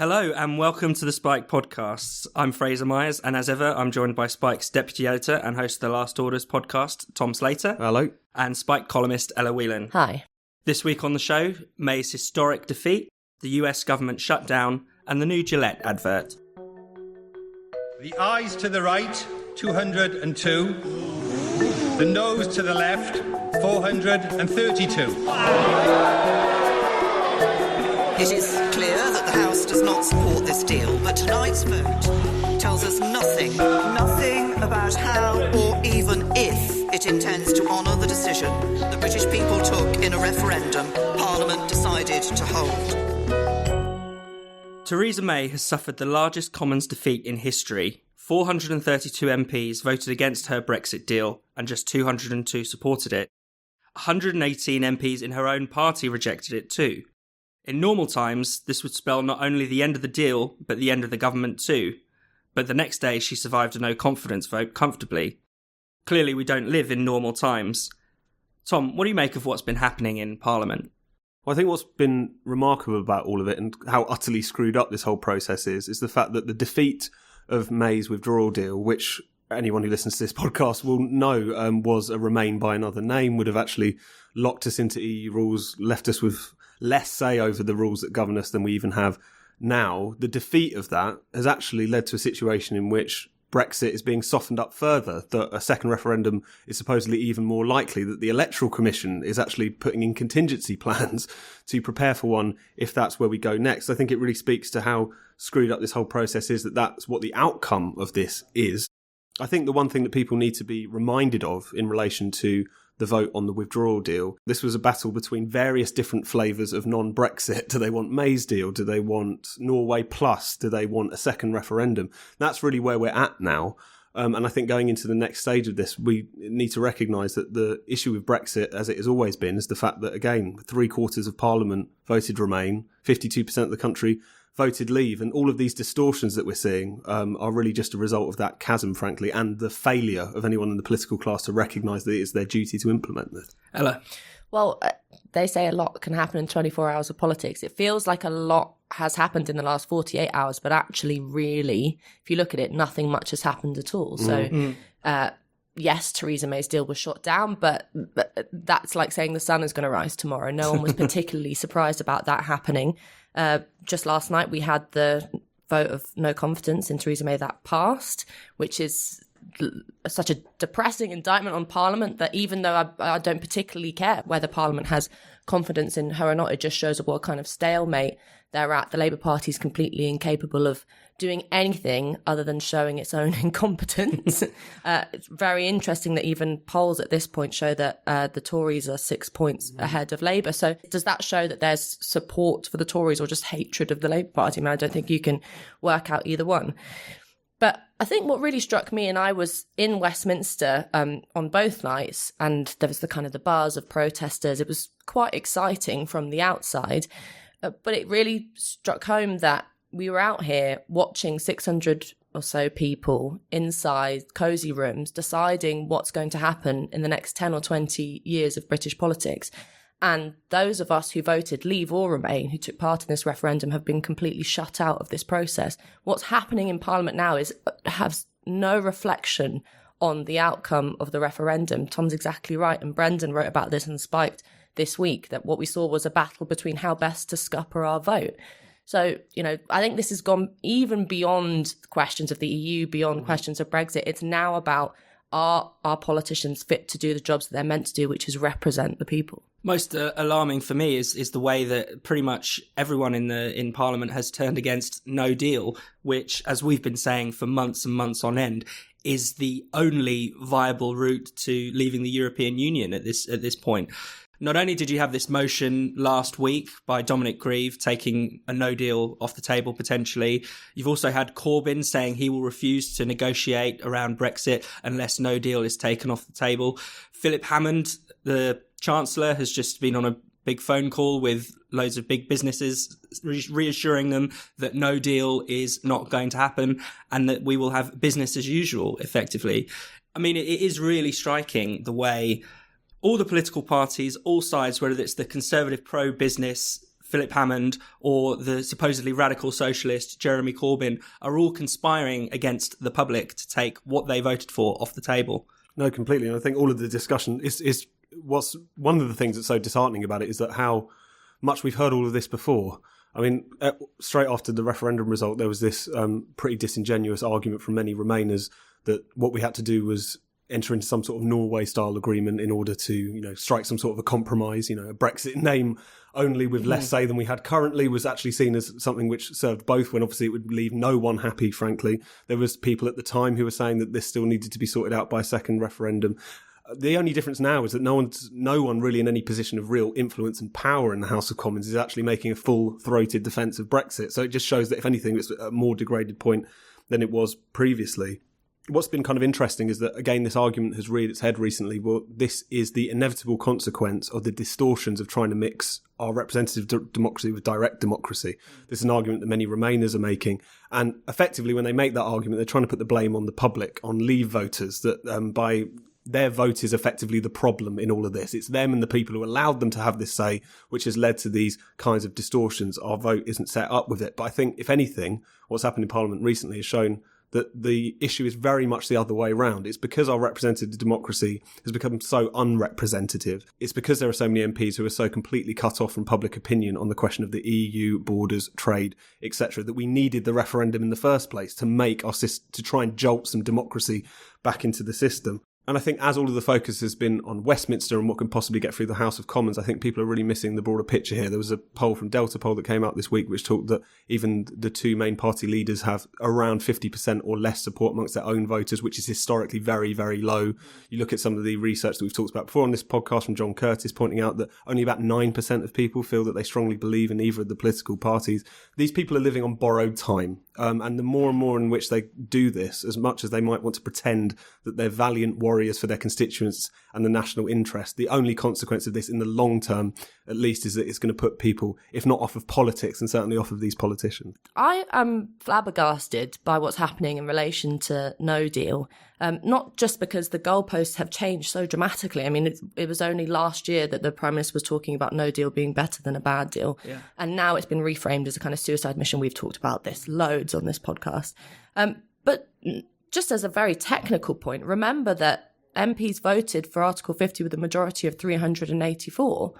Hello and welcome to the Spike Podcasts. I'm Fraser Myers, and as ever, I'm joined by Spike's deputy editor and host of the Last Orders podcast, Tom Slater. Hello. And Spike columnist Ella Whelan. Hi. This week on the show, May's historic defeat, the US government shutdown, and the new Gillette advert. The ayes to the right, 202. The noes to the left, 432. It is clear that the House does not support this deal, but tonight's vote tells us nothing about how or even if it intends to honour the decision the British people took in a referendum Parliament decided to hold. Theresa May has suffered the largest Commons defeat in history. 432 MPs voted against her Brexit deal, and just 202 supported it. 118 MPs in her own party rejected it too. In normal times, this would spell not only the end of the deal, but the end of the government too. But the next day, she survived a no-confidence vote comfortably. Clearly, we don't live in normal times. Tom, what do you make of what's been happening in Parliament? Well, I think what's been remarkable about all of it and how utterly screwed up this whole process is the fact that the defeat of May's withdrawal deal, which anyone who listens to this podcast will know was a Remain by another name, would have actually locked us into EU rules, left us with less say over the rules that govern us than we even have now. The defeat of that has actually led to a situation in which Brexit is being softened up further, that a second referendum is supposedly even more likely, that the Electoral Commission is actually putting in contingency plans to prepare for one if that's where we go next. I think it really speaks to how screwed up this whole process is, that that's what the outcome of this is. I think the one thing that people need to be reminded of in relation to the vote on the withdrawal deal, this was a battle between various different flavours of non-Brexit. Do they want May's deal? Do they want Norway Plus? Do they want a second referendum? That's really where we're at now. And I think going into the next stage of this, we need to recognise that the issue with Brexit, as it has always been, is the fact that, again, 3/4 of Parliament voted Remain, 52% of the country voted Leave, and all of these distortions that we're seeing are really just a result of that chasm, frankly, and the failure of anyone in the political class to recognise that it is their duty to implement this. Ella? Well, they say a lot can happen in 24 hours of politics. It feels like a lot has happened in the last 48 hours, but actually, really, if you look at it, nothing much has happened at all. So, yes, Theresa May's deal was shot down, but that's like saying the sun is going to rise tomorrow. No one was particularly surprised about that happening. Just last night, we had the vote of no confidence in Theresa May that passed, which is such a depressing indictment on Parliament that even though I don't particularly care whether Parliament has confidence in her or not, it just shows what kind of stalemate they're at. The Labour Party is completely incapable of doing anything other than showing its own incompetence. It's very interesting that even polls at this point show that the Tories are 6 points ahead of Labour. So does that show that there's support for the Tories or just hatred of the Labour Party? I mean, I don't think you can work out either one. But I think what really struck me, and I was in Westminster on both nights, and there was the kind of the buzz of protesters. It was quite exciting from the outside, but it really struck home that we were out here watching 600 or so people inside cosy rooms deciding what's going to happen in the next 10 or 20 years of British politics. And those of us who voted Leave or Remain, who took part in this referendum, have been completely shut out of this process. What's happening in Parliament now has no reflection on the outcome of the referendum. Tom's exactly right, and Brendan wrote about this and Spiked this week, that what we saw was a battle between how best to scupper our vote. So, I think this has gone even beyond questions of the EU, beyond questions of Brexit. It's now about, are our politicians fit to do the jobs that they're meant to do, which is represent the people? Most alarming for me is the way that pretty much everyone in Parliament has turned against no deal, which, as we've been saying for months and months on end, is the only viable route to leaving the European Union at this point. Not only did you have this motion last week by Dominic Grieve taking a no deal off the table potentially, you've also had Corbyn saying he will refuse to negotiate around Brexit unless no deal is taken off the table. Philip Hammond, the Chancellor, has just been on a big phone call with loads of big businesses, reassuring them that no deal is not going to happen and that we will have business as usual, effectively. I mean, it is really striking the way all the political parties, all sides, whether it's the Conservative pro-business Philip Hammond or the supposedly radical socialist Jeremy Corbyn are all conspiring against the public to take what they voted for off the table. No, completely. And I think all of the discussion is what's one of the things that's so disheartening about it is that how much we've heard all of this before. I mean, straight after the referendum result, there was this pretty disingenuous argument from many Remainers that what we had to do was enter into some sort of Norway-style agreement in order to, strike some sort of a compromise. A Brexit name only with less say than we had currently was actually seen as something which served both, when obviously it would leave no one happy, frankly. There was people at the time who were saying that this still needed to be sorted out by a second referendum. The only difference now is that no one really in any position of real influence and power in the House of Commons is actually making a full-throated defence of Brexit. So it just shows that, if anything, it's a more degraded point than it was previously. What's been kind of interesting is that, again, this argument has reared its head recently. Well, this is the inevitable consequence of the distortions of trying to mix our representative democracy with direct democracy. This is an argument that many Remainers are making. And effectively, when they make that argument, they're trying to put the blame on the public, on Leave voters, that by their vote is effectively the problem in all of this. It's them and the people who allowed them to have this say, which has led to these kinds of distortions. Our vote isn't set up with it. But I think, if anything, what's happened in Parliament recently has shown that the issue is very much the other way around. It's because our representative democracy has become so unrepresentative. It's because there are so many MPs who are so completely cut off from public opinion on the question of the EU, borders, trade, etc., that we needed the referendum in the first place to try and jolt some democracy back into the system. And I think as all of the focus has been on Westminster and what can possibly get through the House of Commons, I think people are really missing the broader picture here. There was a poll from Delta Poll that came out this week which talked that even the two main party leaders have around 50% or less support amongst their own voters, which is historically very, very low. You look at some of the research that we've talked about before on this podcast from John Curtis, pointing out that only about 9% of people feel that they strongly believe in either of the political parties. These people are living on borrowed time. And the more and more in which they do this, as much as they might want to pretend that they're valiant warriors for their constituents and the national interest, the only consequence of this in the long term, at least, is that it's going to put people, if not off of politics, and certainly off of these politicians. I am flabbergasted by what's happening in relation to no deal, not just because the goalposts have changed so dramatically. I mean, it was only last year that the Prime Minister was talking about no deal being better than a bad deal. Yeah. And now it's been reframed as a kind of suicide mission. We've talked about this loads on this podcast. But just as a very technical point, remember that MPs voted for Article 50 with a majority of 384.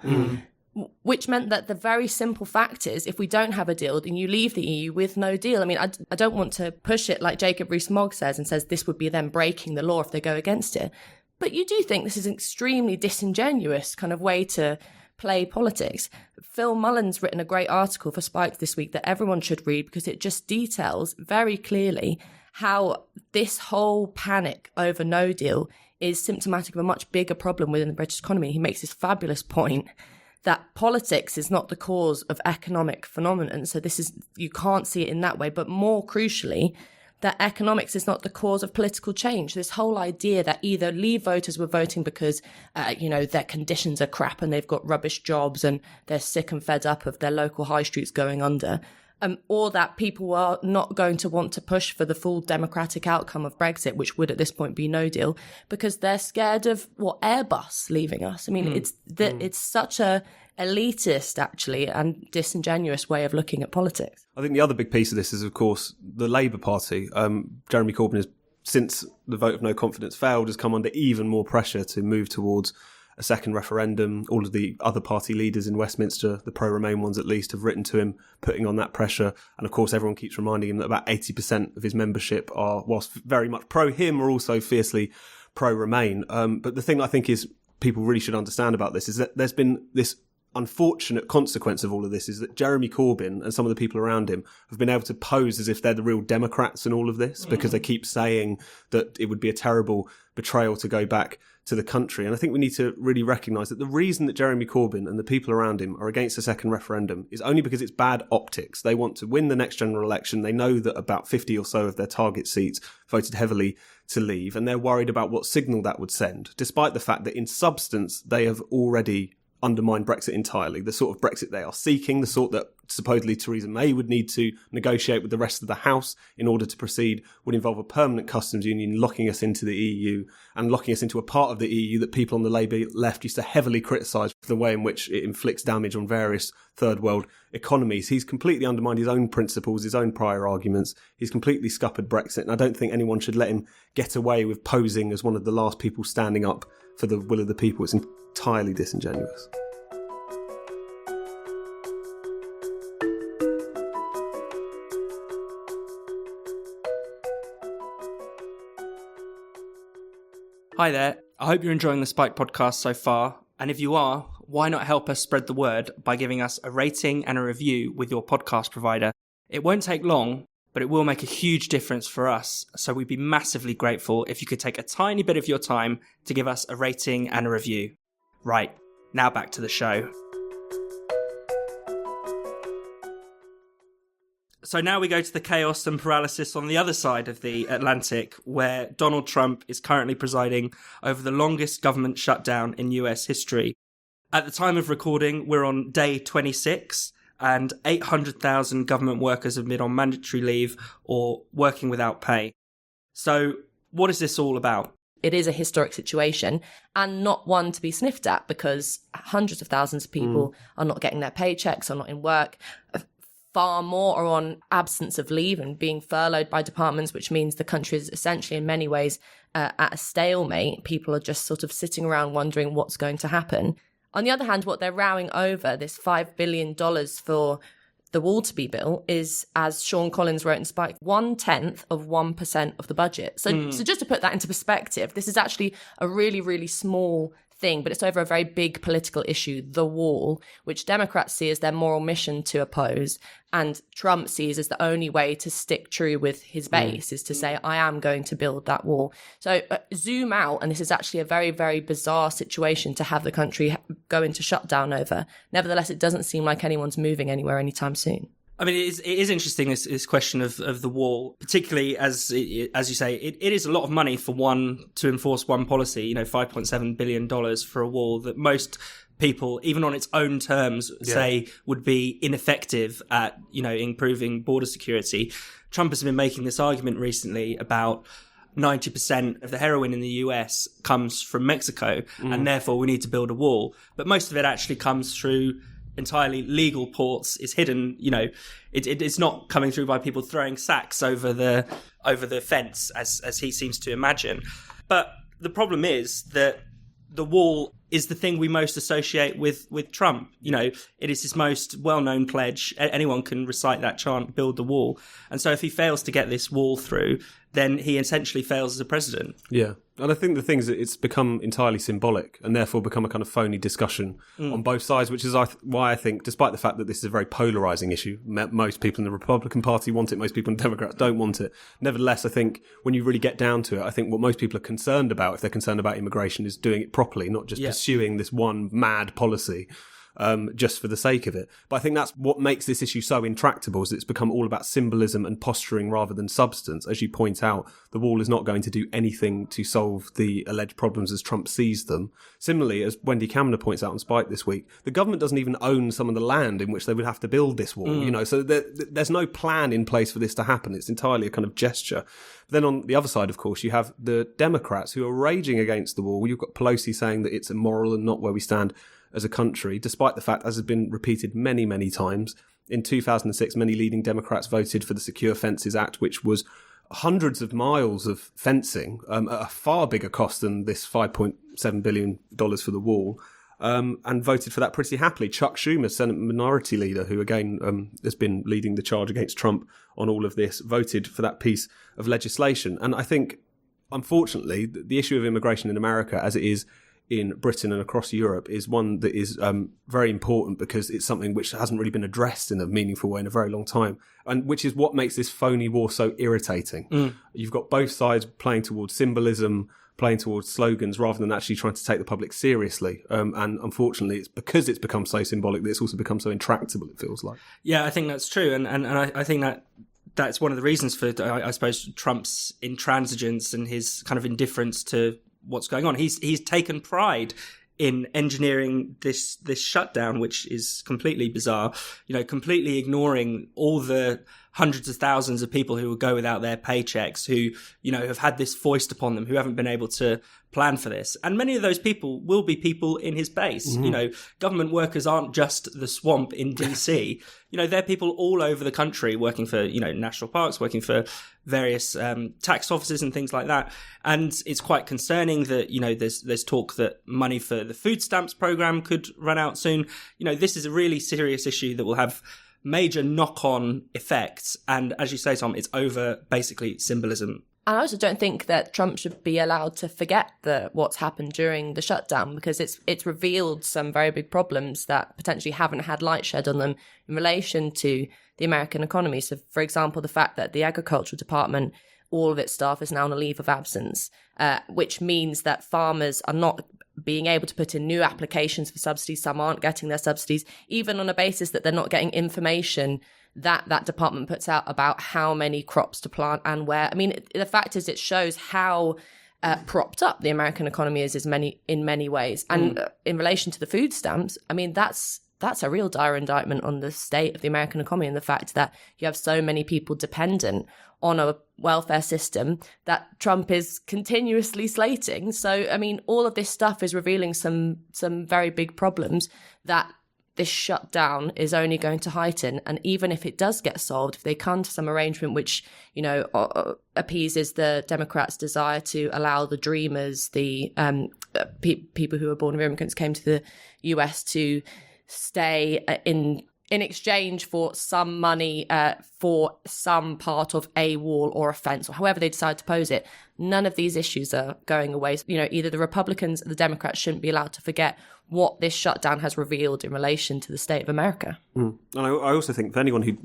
Which meant that the very simple fact is, if we don't have a deal, then you leave the EU with no deal. I mean, I don't want to push it like Jacob Rees-Mogg says and says this would be them breaking the law if they go against it. But you do think this is an extremely disingenuous kind of way to play politics. Phil Mullen's written a great article for Spiked this week that everyone should read, because it just details very clearly how this whole panic over no deal is symptomatic of a much bigger problem within the British economy. He makes this fabulous point that politics is not the cause of economic phenomenon. So you can't see it in that way. But more crucially, that economics is not the cause of political change. This whole idea that either Leave voters were voting because, their conditions are crap and they've got rubbish jobs and they're sick and fed up of their local high streets going under, or that people are not going to want to push for the full democratic outcome of Brexit, which would at this point be no deal, because they're scared of Airbus leaving us. I mean, it's such a elitist, actually, and disingenuous way of looking at politics. I think the other big piece of this is, of course, the Labour Party. Jeremy Corbyn has, since the vote of no confidence failed, has come under even more pressure to move towards a second referendum. All of the other party leaders in Westminster, the pro-Remain ones at least, have written to him, putting on that pressure. And of course, everyone keeps reminding him that about 80% of his membership are, whilst very much pro-him, are also fiercely pro-Remain. But the thing I think is people really should understand about this is that there's been this unfortunate consequence of all of this, is that Jeremy Corbyn and some of the people around him have been able to pose as if they're the real Democrats in all of this, because they keep saying that it would be a terrible betrayal to go back to the country. And I think we need to really recognise that the reason that Jeremy Corbyn and the people around him are against a second referendum is only because it's bad optics. They want to win the next general election. They know that about 50 or so of their target seats voted heavily to leave, and they're worried about what signal that would send, despite the fact that in substance they have already undermine Brexit entirely. The sort of Brexit they are seeking, the sort that supposedly Theresa May would need to negotiate with the rest of the House in order to proceed, would involve a permanent customs union locking us into the EU and locking us into a part of the EU that people on the Labour left used to heavily criticise for the way in which it inflicts damage on various third world economies. He's completely undermined his own principles, his own prior arguments. He's completely scuppered Brexit, and I don't think anyone should let him get away with posing as one of the last people standing up for the will of the people. It's entirely disingenuous. Hi there. I hope you're enjoying the Spike podcast so far. And if you are, why not help us spread the word by giving us a rating and a review with your podcast provider? It won't take long, but it will make a huge difference for us. So we'd be massively grateful if you could take a tiny bit of your time to give us a rating and a review. Right, now back to the show. So now we go to the chaos and paralysis on the other side of the Atlantic, where Donald Trump is currently presiding over the longest government shutdown in US history. At the time of recording, we're on day 26, and 800,000 government workers have been on mandatory leave or working without pay. So what is this all about? It is a historic situation, and not one to be sniffed at, because hundreds of thousands of people are not getting their paychecks, are not in work. Far more are on absence of leave and being furloughed by departments, which means the country is essentially in many ways at a stalemate. People are just sort of sitting around wondering what's going to happen. On the other hand, what they're rowing over, this $5 billion for the wall to be built, is, as Sean Collins wrote in Spike, 0.1% of the budget. So just to put that into perspective, this is actually a really, really small thing, but it's over a very big political issue, the wall, which Democrats see as their moral mission to oppose, and Trump sees as the only way to stick true with his base is to say, I am going to build that wall. So zoom out, and this is actually a very, very bizarre situation to have the country go into shutdown over. Nevertheless, it doesn't seem like anyone's moving anywhere anytime soon. I mean, it is interesting, this question of the wall, particularly as you say, it is a lot of money for to enforce one policy, $5.7 billion for a wall that most people, even on its own terms, say would be ineffective at, improving border security. Trump has been making this argument recently about 90% of the heroin in the US comes from Mexico, and therefore we need to build a wall. But most of it actually comes through entirely legal ports, is hidden, it's not coming through by people throwing sacks over the fence as he seems to imagine. But the problem is that the wall is the thing we most associate with Trump. It is his most well-known pledge. Anyone can recite that chant, build the wall. And so if he fails to get this wall through, then he essentially fails as a president. Yeah. And I think the thing is that it's become entirely symbolic and therefore become a kind of phony discussion on both sides, which is why I think, despite the fact that this is a very polarising issue, most people in the Republican Party want it, most people in the Democrats don't want it. Nevertheless, I think when you really get down to it, I think what most people are concerned about, if they're concerned about immigration, is doing it properly, not just pursuing this one mad policy just for the sake of it. But I think that's what makes this issue so intractable, is it's become all about symbolism and posturing rather than substance. As you point out, the wall is not going to do anything to solve the alleged problems as Trump sees them. Similarly, as Wendy Kamner points out on Spike this week, the government doesn't even own some of the land in which they would have to build this wall, so there's no plan in place for this to happen. It's entirely a kind of gesture. But then on the other side, of course, you have the Democrats who are raging against the wall. You've got Pelosi saying that it's immoral and not where we stand as a country, despite the fact, as has been repeated many, many times, in 2006, many leading Democrats voted for the Secure Fences Act, which was hundreds of miles of fencing, at a far bigger cost than this $5.7 billion for the wall, and voted for that pretty happily. Chuck Schumer, Senate Minority Leader, who again has been leading the charge against Trump on all of this, voted for that piece of legislation. And I think, unfortunately, the issue of immigration in America, as it is in Britain and across Europe, is one that is very important, because it's something which hasn't really been addressed in a meaningful way in a very long time, and which is what makes this phony war so irritating. You've got both sides playing towards symbolism, playing towards slogans, rather than actually trying to take the public seriously. And unfortunately, it's because it's become so symbolic that it's also become so intractable, it feels like. Yeah, I think that's true. And I think that's one of the reasons for, I suppose, Trump's intransigence and his kind of indifference to what's going on. He's taken pride in engineering this shutdown, which is completely bizarre, completely ignoring all the hundreds of thousands of people who will go without their paychecks, who, have had this foist upon them, who haven't been able to plan for this. And many of those people will be people in his base. Mm-hmm. Government workers aren't just the swamp in DC. They're people all over the country working for, national parks, working for various tax offices and things like that. And it's quite concerning that, there's talk that money for the food stamps program could run out soon. This is a really serious issue that will have major knock-on effects. And as you say, Tom, it's over basically symbolism. And I also don't think that Trump should be allowed to forget what's happened during the shutdown, because it's revealed some very big problems that potentially haven't had light shed on them in relation to the American economy. So, for example, the fact that the agricultural department, all of its staff is now on a leave of absence, which means that farmers are not being able to put in new applications for subsidies. Some aren't getting their subsidies, even on a basis that they're not getting information that department puts out about how many crops to plant and where. I mean, the fact is, it shows how propped up the American economy is in many ways. And in relation to the food stamps, I mean, that's a real dire indictment on the state of the American economy, and the fact that you have so many people dependent on a welfare system that Trump is continuously slating. So, I mean, all of this stuff is revealing some very big problems that this shutdown is only going to heighten. And even if it does get solved, if they come to some arrangement which, appeases the Democrats' desire to allow the dreamers, the people who were born of immigrants, came to the US to stay in exchange for some money for some part of a wall or a fence, or however they decide to pose it. None of these issues are going away. Either the Republicans or the Democrats shouldn't be allowed to forget what this shutdown has revealed in relation to the state of America. And I also think for anyone who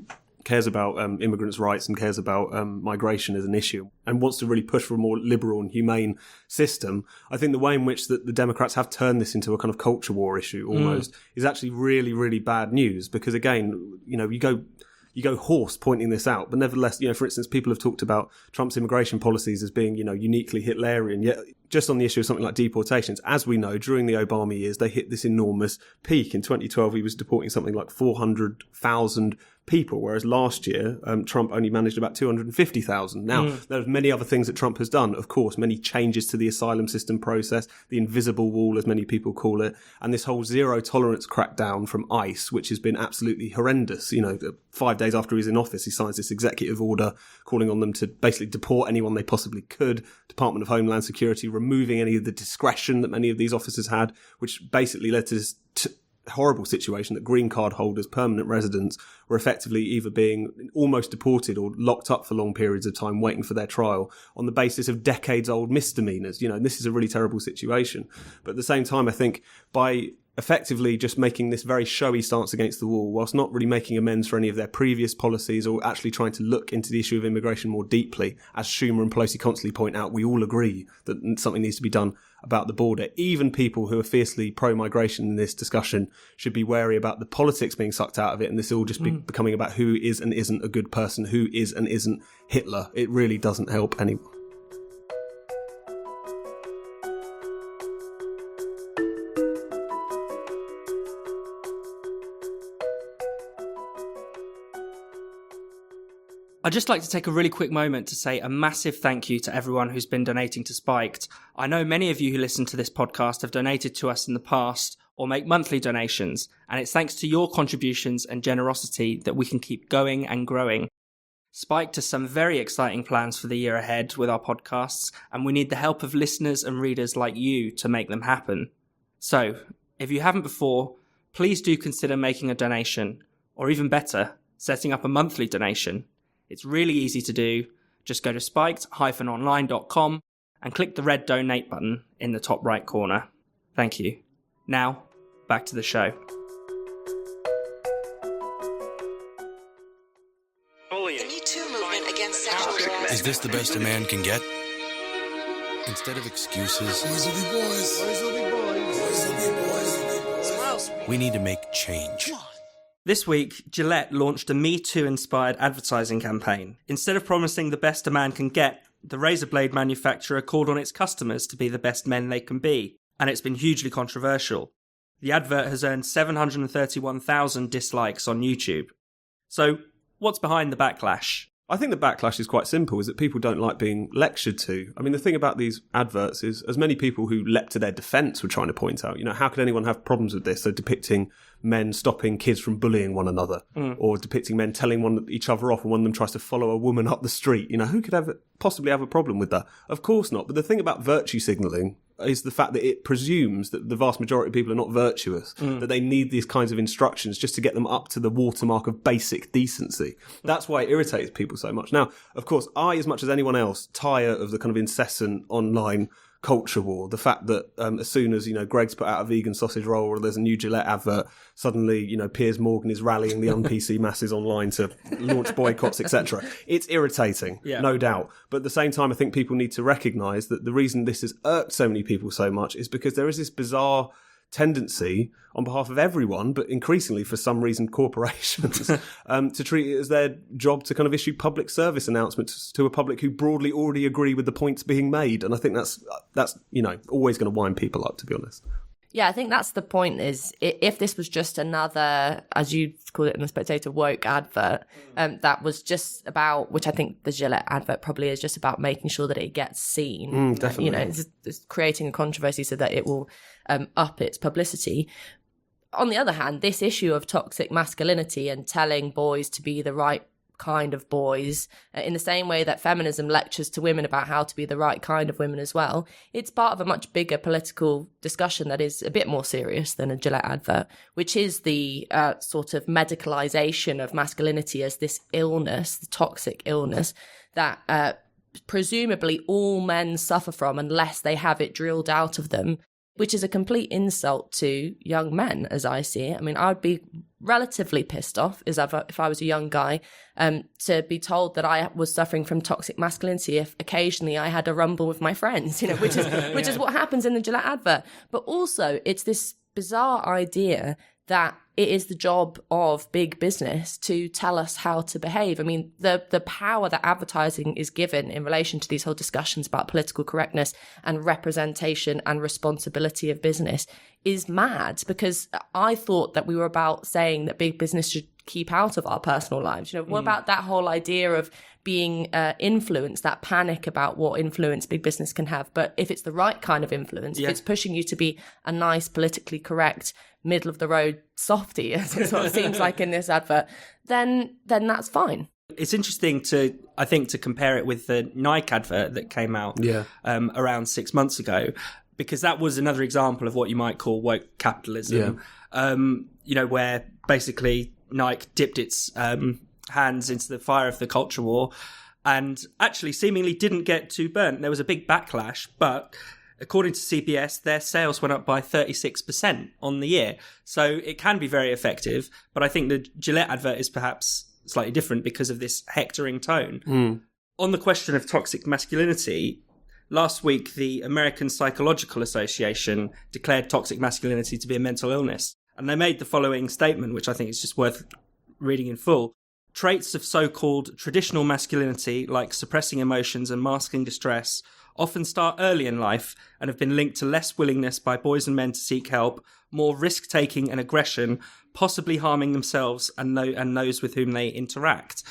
cares about immigrants' rights and cares about migration as an issue and wants to really push for a more liberal and humane system, I think the way in which the Democrats have turned this into a kind of culture war issue almost is actually really, really bad news, because, again, you go hoarse pointing this out, but nevertheless, for instance, people have talked about Trump's immigration policies as being, uniquely Hitlerian, yet just on the issue of something like deportations, as we know, during the Obama years, they hit this enormous peak. In 2012, he was deporting something like 400,000 people, whereas last year, Trump only managed about 250,000. Now, there's many other things that Trump has done, of course, many changes to the asylum system process, the invisible wall, as many people call it, and this whole zero tolerance crackdown from ICE, which has been absolutely horrendous. 5 days after he's in office, he signs this executive order calling on them to basically deport anyone they possibly could. Department of Homeland Security removing any of the discretion that many of these officers had, which basically led to this horrible situation that green card holders, permanent residents, were effectively either being almost deported or locked up for long periods of time waiting for their trial on the basis of decades-old misdemeanors. And this is a really terrible situation. But at the same time, I think by effectively just making this very showy stance against the wall, whilst not really making amends for any of their previous policies or actually trying to look into the issue of immigration more deeply, as Schumer and Pelosi constantly point out, we all agree that something needs to be done about the border. Even people who are fiercely pro-migration in this discussion should be wary about the politics being sucked out of it, and this all just becoming about who is and isn't a good person, who is and isn't Hitler. It really doesn't help anyone. I'd just like to take a really quick moment to say a massive thank you to everyone who's been donating to Spiked. I know many of you who listen to this podcast have donated to us in the past or make monthly donations, and it's thanks to your contributions and generosity that we can keep going and growing. Spiked has some very exciting plans for the year ahead with our podcasts, and we need the help of listeners and readers like you to make them happen. So, if you haven't before, please do consider making a donation, or even better, setting up a monthly donation. It's really easy to do. Just go to spiked-online.com and click the red donate button in the top right corner. Thank you. Now, back to the show. The Me Too movement against sexual harassment. Is this the best a man can get? Instead of excuses, we need to make change. This week, Gillette launched a Me Too-inspired advertising campaign. Instead of promising the best a man can get, the razor blade manufacturer called on its customers to be the best men they can be. and it's been hugely controversial. The advert has earned 731,000 dislikes on YouTube. So, what's behind the backlash? I think the backlash is quite simple, is that people don't like being lectured to. I mean, the thing about these adverts is, as many people who leapt to their defence were trying to point out, how could anyone have problems with this? So depicting men stopping kids from bullying one another, or depicting men telling each other off, and one of them tries to follow a woman up the street. Who could possibly have a problem with that? Of course not. But the thing about virtue signalling is the fact that it presumes that the vast majority of people are not virtuous, that they need these kinds of instructions just to get them up to the watermark of basic decency. That's why it irritates people so much. Now, of course, I, as much as anyone else, tire of the kind of incessant online culture war. The fact that as soon as, Greg's put out a vegan sausage roll or there's a new Gillette advert, suddenly, Piers Morgan is rallying the un-PC masses online to launch boycotts, etc. It's irritating, no doubt. But at the same time, I think people need to recognise that the reason this has irked so many people so much is because there is this bizarre tendency on behalf of everyone, but increasingly for some reason corporations, to treat it as their job to kind of issue public service announcements to a public who broadly already agree with the points being made. And I think that's always going to wind people up, to be honest. Yeah, I think that's the point, is if this was just another, as you call it in The Spectator, woke advert, that was just about, which I think the Gillette advert probably is just about making sure that it gets seen. Definitely. It's creating a controversy so that it will up its publicity. On the other hand, this issue of toxic masculinity and telling boys to be the right kind of boys, in the same way that feminism lectures to women about how to be the right kind of women as well, it's part of a much bigger political discussion that is a bit more serious than a Gillette advert, which is the sort of medicalization of masculinity as this illness, the toxic illness that presumably all men suffer from unless they have it drilled out of them, which is a complete insult to young men, as I see it. I mean, I'd be relatively pissed off if I was a young guy to be told that I was suffering from toxic masculinity if occasionally I had a rumble with my friends, which is what happens in the Gillette advert. But also, it's this bizarre idea that it is the job of big business to tell us how to behave. I mean, the power that advertising is given in relation to these whole discussions about political correctness and representation and responsibility of business is mad, because I thought that we were about saying that big business should keep out of our personal lives. What about that whole idea of being influenced, that panic about what influence big business can have? But if it's the right kind of influence, if it's pushing you to be a nice, politically correct, middle of the road softie, as it sort of seems like in this advert, then that's fine. It's interesting to compare it with the Nike advert that came out around 6 months ago, because that was another example of what you might call woke capitalism, where basically Nike dipped its hands into the fire of the culture war and actually seemingly didn't get too burnt. There was a big backlash, but according to CBS, their sales went up by 36% on the year. So it can be very effective, but I think the Gillette advert is perhaps slightly different because of this hectoring tone. On the question of toxic masculinity, last week the American Psychological Association declared toxic masculinity to be a mental illness. And they made the following statement, which I think is just worth reading in full. Traits of so-called traditional masculinity, like suppressing emotions and masking distress, often start early in life and have been linked to less willingness by boys and men to seek help, more risk-taking and aggression, possibly harming themselves and those with whom they interact.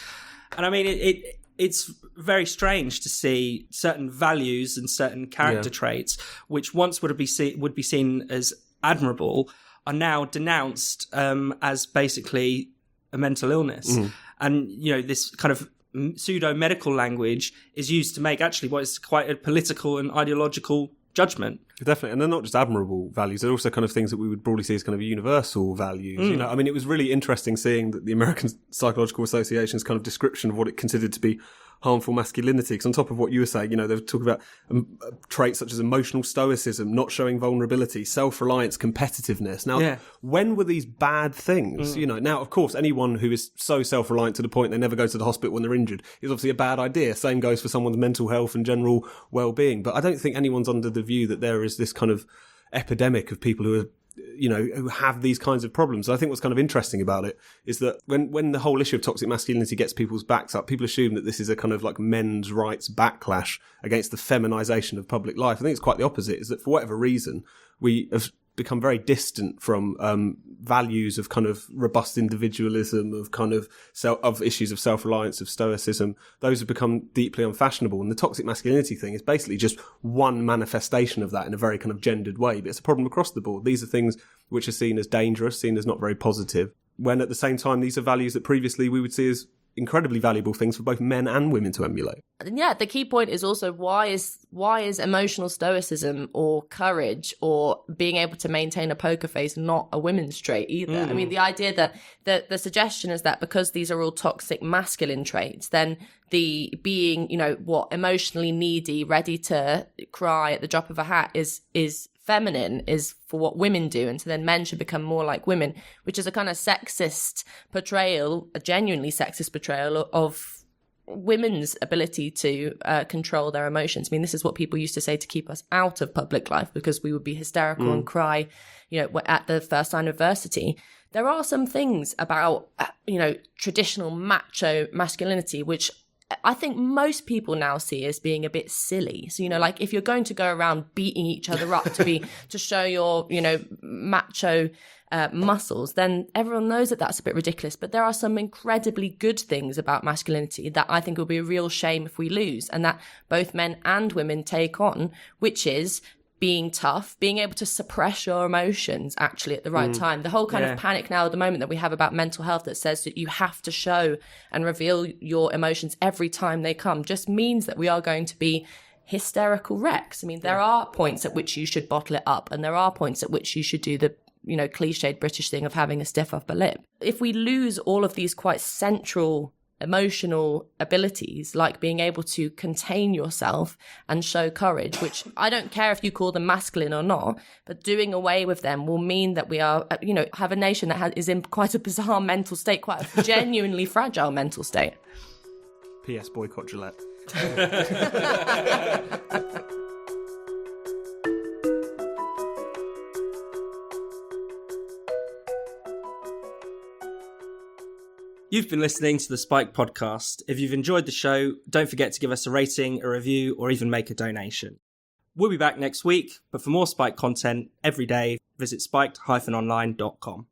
And I mean, it's very strange to see certain values and certain character traits, which once would be seen as admirable, are now denounced as basically a mental illness. And, this kind of pseudo-medical language is used to make actually what is quite a political and ideological judgment. Definitely. And they're not just admirable values, they're also kind of things that we would broadly see as kind of universal values. I mean, it was really interesting seeing that the American Psychological Association's kind of description of what it considered to be harmful masculinity, because on top of what you were saying, they were talking about traits such as emotional stoicism, not showing vulnerability, self-reliance, competitiveness. Now, when were these bad things? Now, of course, anyone who is so self-reliant to the point they never go to the hospital when they're injured is obviously a bad idea. Same goes for someone's mental health and general well-being. But I don't think anyone's under the view that there is this kind of epidemic of people who are who have these kinds of problems. I think what's kind of interesting about it is that when the whole issue of toxic masculinity gets people's backs up, people assume that this is a kind of like men's rights backlash against the feminization of public life. I think it's quite the opposite, is that for whatever reason, we have become very distant from values of kind of robust individualism, of kind of of issues of self-reliance, of stoicism. Those have become deeply unfashionable, and the toxic masculinity thing is basically just one manifestation of that in a very kind of gendered way. But it's a problem across the board. These are things which are seen as dangerous, seen as not very positive, when at the same time these are values that previously we would see as incredibly valuable things for both men and women to emulate. And yeah, the key point is also why is emotional stoicism or courage or being able to maintain a poker face not a women's trait either? I mean, the idea that the suggestion is that because these are all toxic masculine traits, then the being, emotionally needy, ready to cry at the drop of a hat is feminine, is for what women do, and so then men should become more like women, which is a kind of sexist portrayal, a genuinely sexist portrayal of women's ability to control their emotions. I mean, this is what people used to say to keep us out of public life, because we would be hysterical and cry, at the first sign of adversity. There are some things about, traditional macho masculinity, which I think most people now see as being a bit silly. So, like if you're going to go around beating each other up to show your, macho muscles, then everyone knows that that's a bit ridiculous. But there are some incredibly good things about masculinity that I think will be a real shame if we lose, and that both men and women take on, which is being tough, being able to suppress your emotions actually at the right time. The whole kind of panic now at the moment that we have about mental health that says that you have to show and reveal your emotions every time they come just means that we are going to be hysterical wrecks. I mean, there are points at which you should bottle it up, and there are points at which you should do the cliched British thing of having a stiff upper lip. If we lose all of these quite central emotional abilities, like being able to contain yourself and show courage, which I don't care if you call them masculine or not, but doing away with them will mean that we are, have a nation that is in quite a bizarre mental state, quite a genuinely fragile mental state. P.S. Boycott Gillette. You've been listening to the Spike podcast. If you've enjoyed the show, don't forget to give us a rating, a review, or even make a donation. We'll be back next week, but for more Spike content every day, visit spiked-online.com.